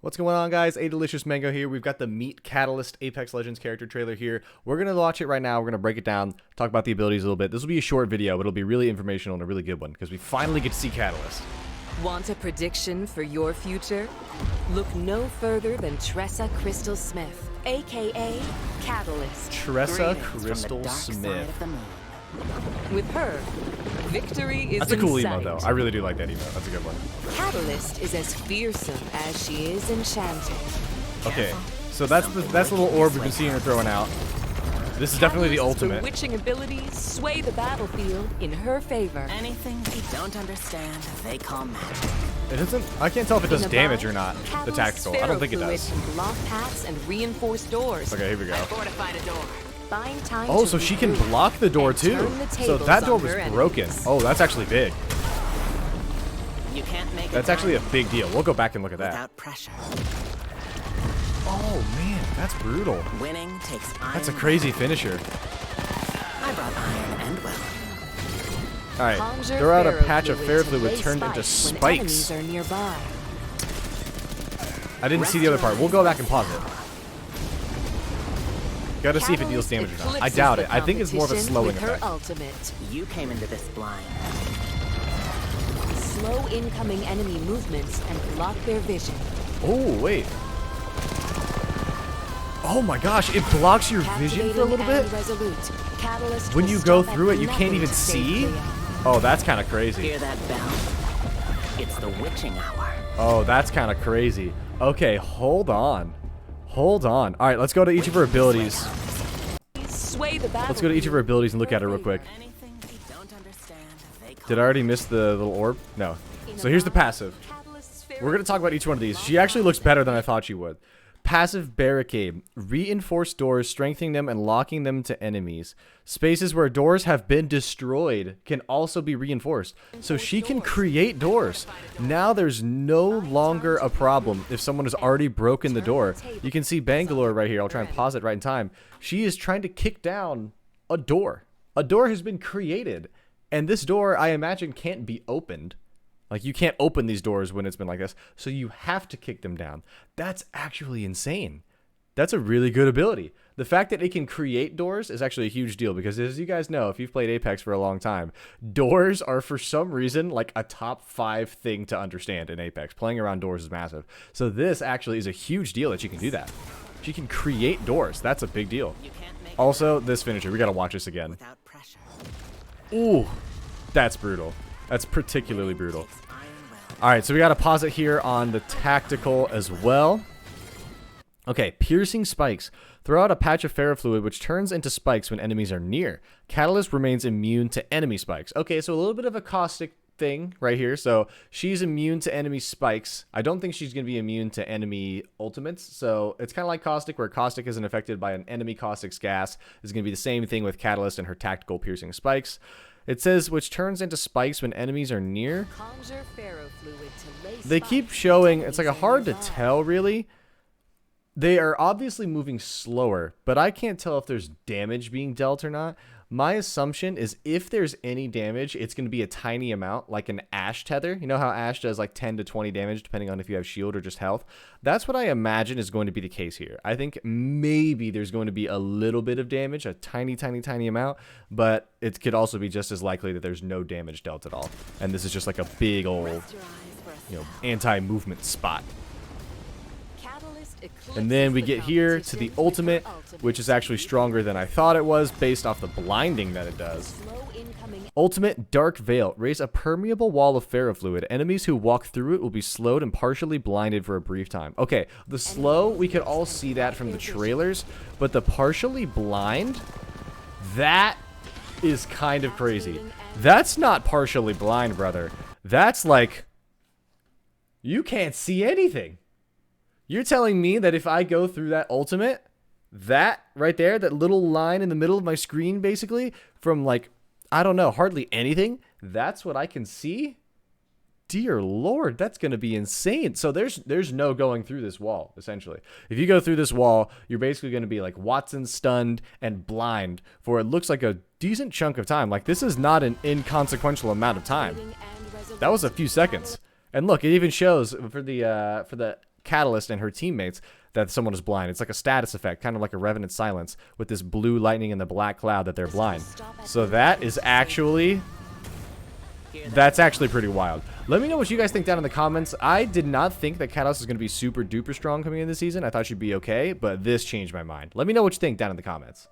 What's going on, guys? A Delicious Mango here. We've got the Meet Catalyst Apex Legends character trailer here. We're going to watch it right now. We're going to break it down, talk about the abilities a little bit. This will be a short video, but it'll be really informational and a really good one because we finally get to see Catalyst. Want a prediction for your future? Look no further than Tressa Crystal Smith, aka Catalyst. Tressa Crystal Smith. With her, victory is That's a cool in emote, sight. though. I really do like that emote. That's a good one. Catalyst is as fearsome as she is enchanting. Okay, so that's the little orb we've been seeing her throwing out. This is definitely the Catalyst's ultimate. bewitching abilities sway the battlefield in her favor. Anything they don't understand, they call magic. It doesn't. I can't tell if it does In a damage bind, or not. The Catalyst's tactical. I don't think it ferrofluid does. can block paths and reinforce doors. Okay, here we go. Fortified a door. Buying time Oh, to so she can regroup block the door and too. turn the So tables that door on was her broken. enemies. Oh, that's actually big. You can't make That's it actually a down big deal. We'll go back and look at that. without pressure. Oh man, that's brutal. Winning takes iron. That's a crazy finisher. I brought iron and will. All right, Conjure throw out a ferrofluid patch of to ferrofluid lay turned into spikes when spikes. enemies are nearby. I didn't see the other part. We'll go back and pause it. Gotta see if it deals damage or not. I doubt it. I think it's more of a slowing her effect. ultimate. You came into this blind. Slow incoming enemy movements and block their vision. Oh wait. Oh my gosh, it blocks your vision for a little bit. Resolute. Catalyst When will you go stop through at it, you can't nothing even to save see. Leon. Oh, that's kind of crazy. Hear that bell? It's the witching hour. Oh, that's kind of crazy. Okay, hold on. Hold on. All right, let's go to each of her abilities. Sway the Let's go to each of her abilities and look at her real quick. Anything they don't understand, they call Did I already miss the little orb? No. So here's the passive. We're going to talk about each one of these. She actually looks better than I thought she would. Passive Barricade. Reinforce doors, strengthening them and locking them to enemies. Spaces where doors have been destroyed can also be reinforced. So she can create doors. Now there's no longer a problem if someone has already broken the door. You can see Bangalore right here. I'll try and pause it right in time. She is trying to kick down a door. A door has been created. And this door, I imagine, can't be opened. Like, you can't open these doors when it's been like this, so you have to kick them down. That's actually insane. That's a really good ability. The fact that it can create doors is actually a huge deal because, as you guys know, if you've played Apex for a long time, doors are, for some reason, like a top 5 thing to understand in Apex. Playing around doors is massive. So this actually is a huge deal that she can do that. She can create doors. That's a big deal. You can't make Also, this finisher. We got to watch this again. without pressure. Ooh, that's brutal. That's particularly brutal. Takes iron will. Alright, so we got to pause it here on the tactical as well. Okay, piercing spikes. Throw out a patch of ferrofluid which turns into spikes when enemies are near. Catalyst remains immune to enemy spikes. Okay, so a little bit of a caustic thing right here. So she's immune to enemy spikes. I don't think she's going to be immune to enemy ultimates. So it's kind of like caustic, where caustic isn't affected by an enemy caustic's gas. It's going to be the same thing with Catalyst and her tactical piercing spikes. It says, which turns into spikes when enemies are near. Conjure ferrofluid to lay They keep spikes showing, when it's like a enemies are hard to nearby. tell really. They are obviously moving slower, but I can't tell if there's damage being dealt or not. My assumption is if there's any damage, it's going to be a tiny amount, like an Ashe tether. You know how Ashe does like 10 to 20 damage depending on if you have shield or just health? That's what I imagine is going to be the case here. I think maybe there's going to be a little bit of damage, a tiny, tiny, tiny amount, but it could also be just as likely that there's no damage dealt at all. And this is just like a big old, Rest your eyes for a anti-movement spot. Catalyst And then we eclipses get the here to competition the with her ultimate, which is actually stronger than I thought it was based off the blinding that it does. Slow incoming Ultimate Dark Veil. Raise a permeable wall of ferrofluid. Enemies who walk through it will be slowed and partially blinded for a brief time. Okay, the slow, we could all see that from the trailers, but the partially blind, that is kind of crazy. That's not partially blind, brother. That's like, you can't see anything. You're telling me that if I go through that ultimate, that right there, that little line in the middle of my screen, basically, from like, I don't know, hardly anything, that's what I can see? Dear Lord, that's going to be insane. So there's no going through this wall, essentially. If you go through this wall, you're basically going to be like Wattson, stunned, and blind for it looks like a decent chunk of time. Like, this is not an inconsequential amount of time. and resolute. That was a few seconds. And look, it even shows for the Catalyst and her teammates that someone is blind. It's like a status effect, kind of like a Revenant silence with this blue lightning and the black cloud that they're blind. So that is actually... That's actually pretty wild. Let me know what you guys think down in the comments. I did not think that Catalyst is going to be super duper strong coming in this season. I thought she'd be okay, but this changed my mind. Let me know what you think down in the comments.